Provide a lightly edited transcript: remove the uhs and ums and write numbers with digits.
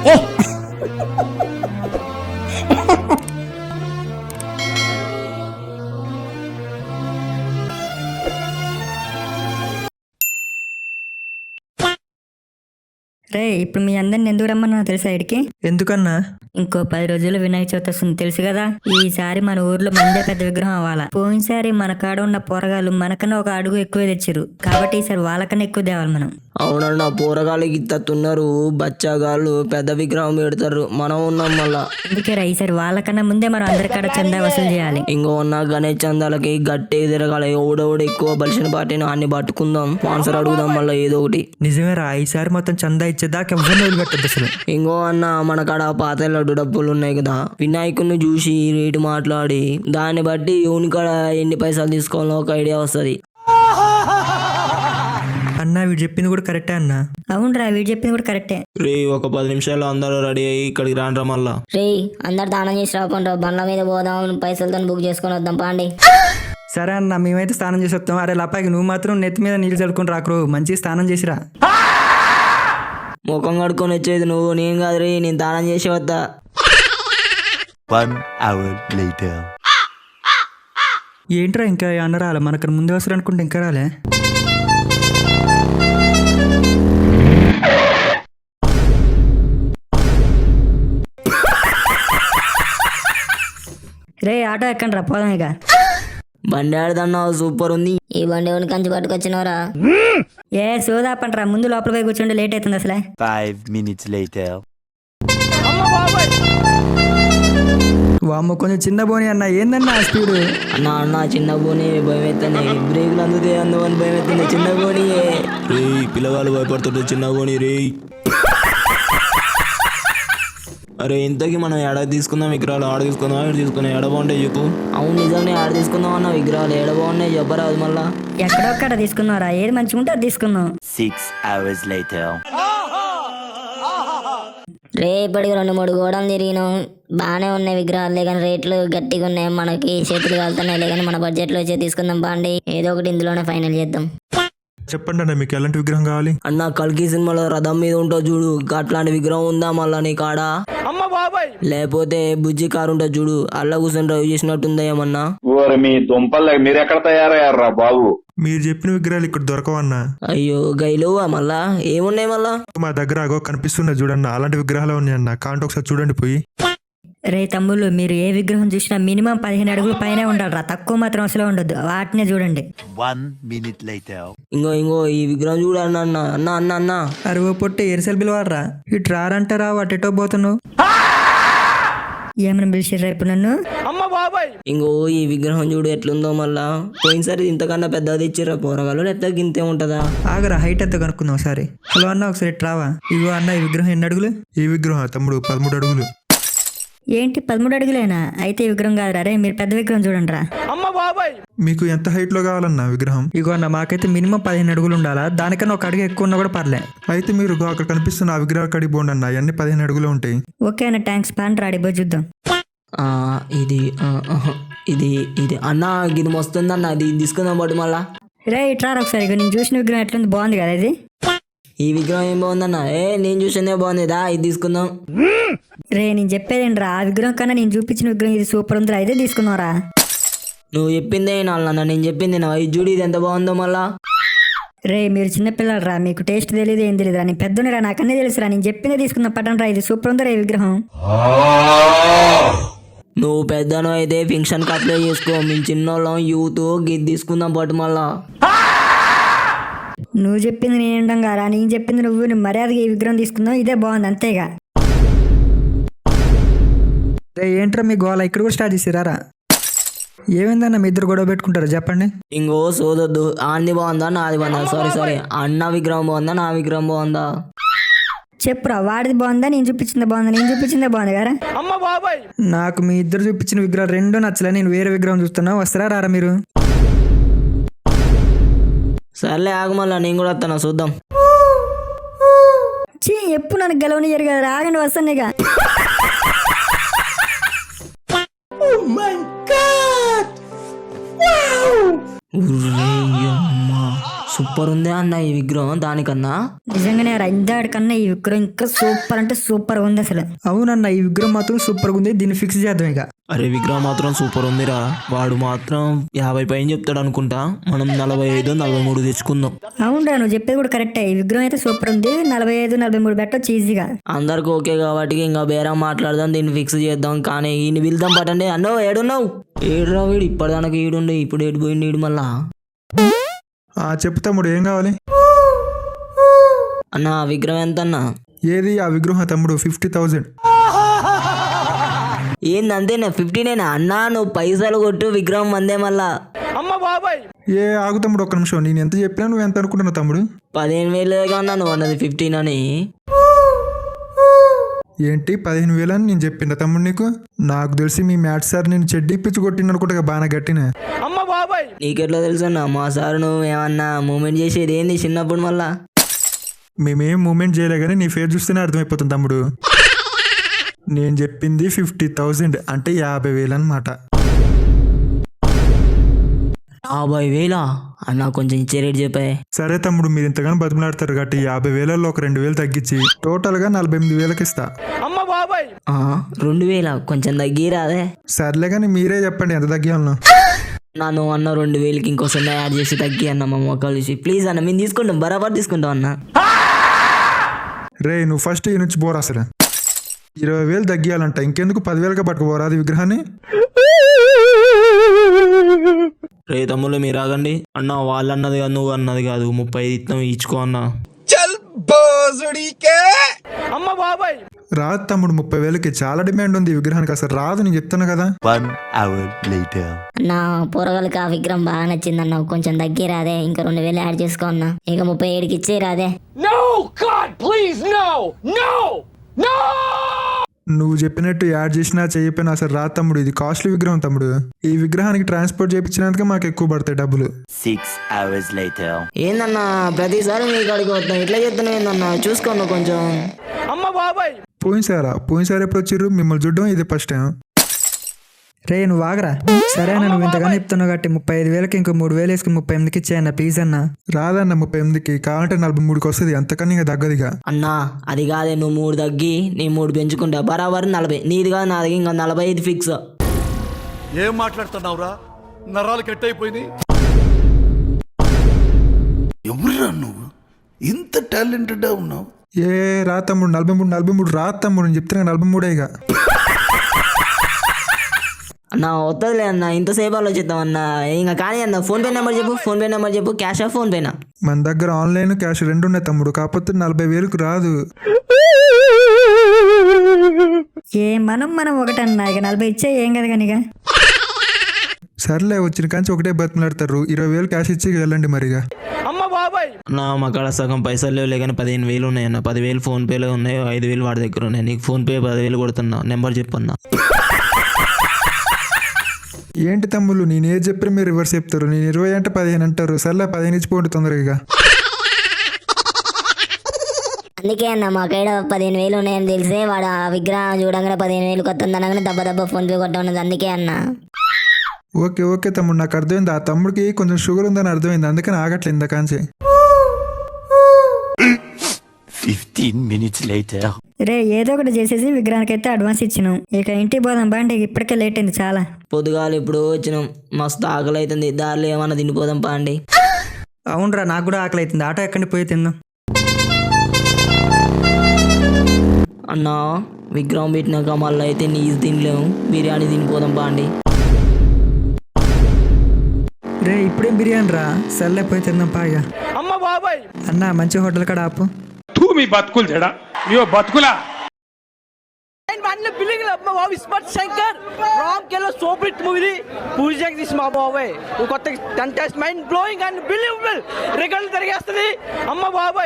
రే ఇప్పుడు మీ అందరిని ఎందుకు రమ్మన్నా తెలుసా ఇడికి? ఎందుకన్నా? ఇంకో 10 రోజుల్లో వినాయక చవితి వస్తుంది తెలుసు కదా. ఈసారి మన ఊర్లో మందే పెద్ద విగ్రహం అవ్వాలా. పోయినసారి మన కాడ ఉన్న పోరగాళ్ళు మనకన్నా ఒక అడుగు ఎక్కువ తెచ్చారు కాబట్టి ఈసారి వాళ్ళకన్నా ఎక్కువ తేవాలి మనం. అవునన్నా, పోరగాళ్ళకి ఇత్తన్నారు, బచ్చాగాళ్ళు పెద్ద విగ్రహం పెడతారు, మనం ఉన్నాం మళ్ళా. అందుకే ఈసారి వాళ్ళకన్నా ముందే మనం అందరికాడ చందా వసూలు చేయాలి. ఇంకో ఉన్న గణేష్ చందాలకి గట్టి తిరగాలి. ఓడోడు ఎక్కువ బలిసిన పార్టీని అన్ని పట్టుకుందాం, స్పాన్సర్ అడుగుదాం మళ్ళీ ఏదో ఒకటి. నిజమేరా, ఈసారి మొత్తం చందా ఇచ్చేదాకా ఎవరిని వదిలిపెట్టద్దు అసలు. ఇంకో అన్న, మన కాడ పాత లడ్డు డబ్బులు ఉన్నాయి కదా, వినాయకుడిని చూసి రేటు మాట్లాడి దాన్ని బట్టి యూని కాడ ఎన్ని పైసలు తీసుకోవాలో ఒక ఐడియా వస్తుంది. అన్నా వీడు చెప్పింది కూడా కరెక్టే అన్నా. అవునరా, వీడు చెప్పింది కూడా కరెక్టే. రే ఒక 10 నిమిషాల్లో అందరూ రెడీ అయ్యి ఇక్కడికి రాండ్రా మళ్ళా. రే అందరు దానం చేసి రాకుండా బండ్ల మీద పోదాం, పైసలతో బుక్ చేసుకొని వద్దాం పాండి. సరే అన్న, మేమైతే స్నానం చేసి వస్తాం. అరే లపాకి, నువ్వు మాత్రం నెత్తి మీద నీళ్ళు చల్లుకుని రాకరు, మంచి స్నానం చేసిరా. ముఖం కడుక్కొని వచ్చేది నువ్వు, నేను కాదు రే, నేను దానం చేసి వద్దా. 1 hour later. ఏంట్రా ఇంకా అన్న రాలే? మనకు ముందు వస్తారు అనుకుంటే ఇంకా రాలే. రే ఆటో ఎక్కండి రా, పోదాం ఇక. బండి ఆడదన్నావు, సూపర్ ఉంది. ఈ బండి ఎవరిని కంచి పట్టుకొచ్చినవరా? ఏ సోదాపంటరా, ముందు లోపల పోయి కూర్చుంటే లేట్ అవుతుంది అసలే. 5 minutes later. వామ్మ, కొంచెం చిన్న బోని అన్న. ఏందన్నా ఆ స్పీడ్? అన్న చిన్న బోని భయం ఎత్తుంది, బ్రేకులు అందుతాయి అందువని భయం ఎత్తుంది. చిన్న బోని రే పిల్లగాళ్ళు భయపడుతుంటే చిన్న పోనీ రే. అరే ఇంతకీ మనం ఎడ తీసుకుందాం విగ్రహాలు? ఆడ తీసుకుందాం, ఎడ తీసుకుందాం? ఎడ బాగుంటాయి చెప్పు. అవును నిజంగా ఆడ తీసుకుందాం అన్న, విగ్రహాలు ఏడ బాగున్నాయి చెప్పరాదు మళ్ళా. ఎక్కడొక్కడ తీసుకున్నారా, ఏది మంచిగా ఉంటే అది తీసుకుందాం. 6 hours later. రే ఇప్పటికి 2-3 గోడలు తిరిగినాం, బాగానే ఉన్నాయి విగ్రహాలే కానీ రేట్లు గట్టిగా ఉన్నాయి, మనకి చేతులు కాలుతున్నాయిలే కానీ మన బడ్జెట్లో వచ్చే తీసుకుందాం బాండి. ఏదో ఒకటి ఇందులోనే ఫైనల్ చేద్దాం. చెప్పండి అన్న, మీకు ఎలాంటి విగ్రహం కావాలి? అన్న కల్కి సినిమాలో రథం మీద ఉంటావు చూడు, అట్లాంటి విగ్రహం ఉందా మళ్ళా నీ కాడ? లేకపోతే బుజ్జి కారు ఉంటుంది చూడు, అల్ల కూర్చొని డ్రైవ్ చేసినట్టుందా ఏమన్నా? మీ దుంపల్ మీరు ఎక్కడ తయారయ్యారా బాబు? మీరు చెప్పిన విగ్రహాలు ఇక్కడ దొరకవన్నా. అయ్యో గైలోవా మళ్ళా? ఏమున్నాయి మళ్ళా? మా దగ్గర అగో కనిపిస్తున్నాయి చూడన్న, అలాంటి విగ్రహాలు ఉన్నాయన్న, కాంటే ఒకసారి చూడండి పోయి. రే తమ్ముళ్ళు, మీరు ఏ విగ్రహం చూసినా మినిమం 15 అడుగుల పైనే ఉండాలిరా, తక్కువ మాత్రం అసలు ఉండొద్దు, వాటినే చూడండి. 1 minute later. ఇంకో ఈ విగ్రహం చూడు అన్న. అన్న అన్న అన్న అన్న అరువు పొట్టి ఎరిసెల్ బిల్వాడరా, ఇటు రారంటారా, అటెటో పోతున్నావు. ఏమైనా పిలిచిర్రా ఇప్పుడు నన్ను? ఈ విగ్రహం చూడు ఎట్లుందో మళ్ళా. పోయినసారి ఇంతకన్నా పెద్దది ఇచ్చిర్రా పోరగాళ్ళు, లేకపోతే గింతే ఉంటదా? ఆగరా, హైట్ ఎంత కనుక్కుందాం ఒకసారి. హలో అన్న, ఒకసారి ఇటు రావా. ఇగో అన్న, ఈ విగ్రహం ఎన్ని అడుగులు? ఈ విగ్రహం తమ్ముడు 13 అడుగులు. ఏంటి 13 అడుగులేనా? అయితే ఈ విగ్రహం కాదురా, రే మీరు పెద్ద విగ్రహం చూడండి రా. మీకు ఎంత హైట్ లో కావాలన్నా విగ్రహం? ఇగో అన్న, మాకైతే మినిమం 15 అడుగులు ఉండాలా, దానికన్నా ఒక అడుగు ఎక్కువ ఉన్నా కూడా పర్లే. అయితే మీరు అక్కడ కనిపిస్తున్న ఆ విగ్రహ కడిగి పోండి అన్న, అవన్నీ 15 అడుగులు ఉంటాయి. ఓకే అన్న, థ్యాంక్స్. పాన్ రాడి పోయి చూద్దాం. ఇది ఇది ఇది అన్న, ఇది మస్తుందన్న, ఇది తీసుకుందాం బట్టి మళ్ళా. రే ఇట్రా ఒకసారి, ఇక నేను చూసిన విగ్రహం ఎట్లుంది, బాగుంది కదా ఇది? ఈ విగ్రహం ఏం బాగుందన్న? నేను చూసిందే బాగుంది దా, ఇది తీసుకుందాం. రే నేను చెప్పేదేంట్రా, ఆ విగ్రహం కన్నా నేను చూపించిన విగ్రహం ఇది సూపర్ ఉందిరా, ఇదే తీసుకున్నారా? నువ్వు చెప్పిందే నాన్న, నేను చెప్పింది నా. ఇది చూడు, ఇది ఎంత బాగుందో మళ్ళా. రే మీరు చిన్నపిల్లలు రా, మీకు టేస్ట్ తెలియదు ఏం తెలియదురా, నేను పెద్దనిరా, నాకన్నీ తెలుసురా, నేను చెప్పిందే తీసుకున్నా పట్టను రా, ఇది సూపర్ ఉందిరా ఈ విగ్రహం. నువ్వు పెద్దను అయితే ఫంక్షన్కి అప్లై చేసుకో, మేము చిన్నోళ్ళం యూత్, గిది తీసుకుందాం పట్టు మళ్ళా. నువ్వు చెప్పింది నేను వినడం కారా, నేను చెప్పింది నువ్వు మర్యాదగా ఈ విగ్రహం తీసుకుందాం, ఇదే బాగుంది అంతేగా. రే ఏంట్రా మీ గోళ, ఇక్కడ కూడా స్టార్ట్ చేసిరారా? ఏమైందన్న, మీ ఇద్దరు గొడవ పెట్టుకుంటారా చెప్పండి. సోదొద్దు, ఆంది బాగుందా నాది బాగుందా? సారీ అన్న విగ్రహం బాగుందా నా విగ్రహం బాగుందా? చెప్పురా, వాడిది బాగుందా నేను చూపించింది బాగుందా? నేను చూపించిందే బాగుంది కదా. నాకు మీ ఇద్దరు చూపించిన విగ్రహం రెండూ నచ్చలే, నేను వేరే విగ్రహం చూస్తున్నా, వస్తారా రారా మీరు? సర్లే ఆగు మళ్ళా, నేను కూడా వస్తాను, చూద్దాం. ఎప్పుడు నన్ను గెలవనియ్యారు కదా, ఆగండి వస్తాను ఇక. సూపర్ ఉంది అన్న ఈ విగ్రహం దానికన్నా. నిజంగానే ఇందాడి కన్నా ఈ విగ్రహం ఇంకా సూపర్ అంటే సూపర్ ఉంది అసలు. అవునన్న ఈ విగ్రహం మాత్రం సూపర్గా ఉంది, దీన్ని ఫిక్స్ చేద్దాం ఇక. అరే విగ్రహం మాత్రం సూపర్ ఉందిరా. వాడు మాత్రం 50 పైన చెప్తాడు అనుకుంటా. మనం 45, 43 తెచ్చుకుందాం. అవునరా నువ్వు చెప్పేది కూడా కరెక్టే. ఈ విగ్రహం అయితే సూపర్ ఉంది. 45, 43 పెట్టొచ్చు ఈజీగా. అందరికి ఓకే కాబట్టి ఇంకా బేరం మాట్లాడదాం, దీన్ని ఫిక్స్ చేద్దాం. కానీ ఈయన పిలుద్దాం పట్టండి. అన్నో ఏడున్నావు? ఏడురా వీడు, ఇప్పటిదానికి ఈడుండే ఇప్పుడు ఏడిపోయింది ఈడు మళ్ళా. చెప్పు తమ్ముడు ఏం కావాలి? అన్న ఆ విగ్రహం ఎంత అన్నా? ఏది ఆ విగ్రహం తమ్ముడు? 50,000. ఏందంతేనా? 15 అన్నా? నువ్వు పైసలు కొట్టు, విగ్రహం మందే మళ్ళా. ఆగు తమ్ముడు ఒక్క నిమిషం. నేను ఎంత చెప్పినా నువ్వు ఎంత అనుకుంటున్నావు తమ్ముడు? 15,000 అన్నా, నువ్వు అన్నది 15 అని. ఏంటి 15,000 అని నేను చెప్పిన తమ్ముడు నీకు? నాకు తెలిసి మీ మ్యాథ్స్ సార్ నేను చెడ్డీ పిచ్చి కొట్టిన అనుకుంటా బాగా గట్టిన. నీకెట్లా తెలుసు అన్న? మా సార్ నువ్వు ఏమన్నా మూమెంట్ చేసేది ఏంది చిన్నప్పుడు మళ్ళా? మేమేం మూమెంట్ చేయలే కానీ నీ ఫేర్ చూస్తేనే అర్థమైపోతుంది తమ్ముడు. నేను చెప్పింది 50,000 అంటే 50,000 అనమాట. 50,000 అన్న? కొంచెం ఇచ్చే రేట్ చెప్పాయి. సరే తమ్ముడు మీరు ఇంతగానో బతిమలాడతారు కాబట్టి 50,000లో ఒక 2,000 తగ్గించి టోటల్గా 48,000కి ఇస్తా. 2,000 కొంచెం తగ్గిరాదే? సర్లే కానీ మీరే చెప్పండి ఎంత తగ్గియాలను. నన్ను అన్న 2,000కి ఇంకో 0 యాడ్ చేసి తగ్గి అన్న మా మొక్కలు చూసి. ప్లీజ్ అన్న, మేము తీసుకుంటాం, బరాబర్ తీసుకుంటాం అన్న. రే నువ్వు ఫస్ట్ ఈ నుంచి పోరా అసలు. 20,000 తగ్గియాలంట. ఇంకెందుకు 10,000గా పట్టుకుపోరా అది విగ్రహాన్ని. రే తమ్ముళ్ళు మీరు ఆగండి. అన్న వాళ్ళు అన్నది కాదు, నువ్వు అన్నది కాదు. 35 ఇస్తాం, ఇచ్చుకో అన్న. రాదు తమ్ముడు 30,000కి చాలా డిమాండ్ ఉంది ఈ విగ్రహానికి. అసలు రాదు నేను చెప్తాను కదా. 1 hour later. నా పోరగాళ్ళకి ఆ విగ్రహం బాగా నచ్చింది అన్న, కొంచెం తగ్గి రాదే? ఇంకా 2,000 యాడ్ చేసుకో అన్న. ఇక 37కి ఇచ్చే రాదే? నువ్వు చెప్పినట్టు యాడ్ చేసినా చేయకపోయినా అసలు రాదు తమ్ముడు. ఇది కాస్ట్లీ విగ్రహం తమ్ముడు. ఈ విగ్రహానికి ట్రాన్స్పోర్ట్ చేయించినందుకే మాకు ఎక్కువ పడతాయి డబ్బులు. 6 hours later. ఏందన్నా ప్రతిసారి మీ కాడికి వస్తాం, ఇట్లా చెప్తాను ఏందన్నా? చూసుకోండి కొంచెం. పోయినసారి ఎప్పుడు వచ్చిర్రు? మిమ్మల్ని చూడడం ఇది ఫస్ట్ టైం. రే నువ్వు ఆగరా. సరే అన్న, నువ్వు ఇంతగానే చెప్తున్నావు కాబట్టి 35,000కి ఇంకో 3,000 వేసుకుని 38కి ఇచ్చాయన్న ప్లీజ్ అన్న. రాదన్న 38కి, కావాలంటే 43కి వస్తుంది. అంతకన్నా ఇంకా తగ్గదిగా. అన్నా అది కాదే, నువ్వు 3 తగ్గి నేను 3 పెంచుకుంటా. బరాబర్ 40. నీది కాదు నాది, ఇంకా 45 ఫిక్స్. ఏం మాట్లాడుతున్నావురా? నరాలు కట్ అయిపోయినాయి. ఎవరురా నువ్వు? ఇంత టాలెంటెడ్ ఉన్నావు? రా తమ్ముడు 43 రా తమ్ముడు. నేను చెప్తున్నా 43 ఇక. అన్నా వస్తుందిలే అన్న, ఇంతసేపు ఆలోచిద్దాం అన్న. ఇంకా కానీ అన్న ఫోన్ పే నెంబర్ చెప్పు. క్యాషా ఫోన్ పేనా? మన దగ్గర ఆన్లైన్ క్యాష్ 2 ఉన్నాయి తమ్ముడు. కాకపోతే 40,000కి రాదు. మనం ఒకటన్నా. ఇక 40 ఇచ్చే ఏం కదా కనిక. సర్లే వచ్చిన కానీ ఒకటే బతిమలాడతారు. 20,000 క్యాష్ ఇచ్చి వెళ్ళండి మరిగా. నా మా కాడ సగం పైసలు లేవులే కానీ 15,000 ఉన్నాయన్న. 10,000 ఫోన్ పేలో ఉన్నాయి, 5,000 వాడి దగ్గర ఉన్నాయి. నీకు ఫోన్ పే 10,000 కొడుతున్నా. నెంబర్ చెప్పన్నా. ఏంటి తమ్ముళ్ళు నేను ఏది చెప్పిన మీరు రివర్స్ చెప్తారు. నేను 20 అంటే 15 అంటారు. సర్లే 15 ఇచ్చిపోండి తొందరగా. అందుకే అన్న మా కైడ 15,000 ఉన్నాయని తెలిసే వాడు ఆ విగ్రహం చూడంగానే 15,000 కొత్త అనగానే దెబ్బ ఫోన్ పే కొట్ట ఉన్నది. అందుకే అన్న. ఓకే తమ్ముడు నాకు అర్థమైంది. ఆ తమ్ముడికి కొంచెం షుగర్ ఉందని అర్థమైంది, అందుకని ఆగట్లేదు ఇంతకాంచి. 15 minutes later. రే ఏదో ఒకటి చేసేసి విగ్రహానికి అయితే అడ్వాన్స్ ఇచ్చినాం. ఇక ఇంటికి పోదాం బాండి, ఇప్పటికే లేట్ అయింది చాలా. పొద్దుగాలు ఇప్పుడు వచ్చినాం, మస్తు ఆకలి అవుతుంది. దారిలో ఏమన్నా తినిపోదాం పాండి. అవునరా నాకు కూడా ఆకలి అవుతుంది. ఆటో ఎక్కడికి పోయి తిందాం. అన్నా విగ్రహం పెట్టినాక మళ్ళీ అయితే నీసు తినలేము, బిర్యానీ తినిపోదాం పాండి. రే ఇప్పుడేం బిర్యానీ రా. సర్లే పోయి తిందాం పాగా. అన్న మంచి హోటల్ కాడ ఆపు. మీ బతుకులు చెడా, మీ బతుకులా. శంకర్ రామ్ కేలో సూపర్ మూవీ పూరి జగదీష్ మా బాబాయ్ కొత్త contest mind blowing and believable రికార్డులు తిరిగేస్తుంది. అమ్మ బాబాయ్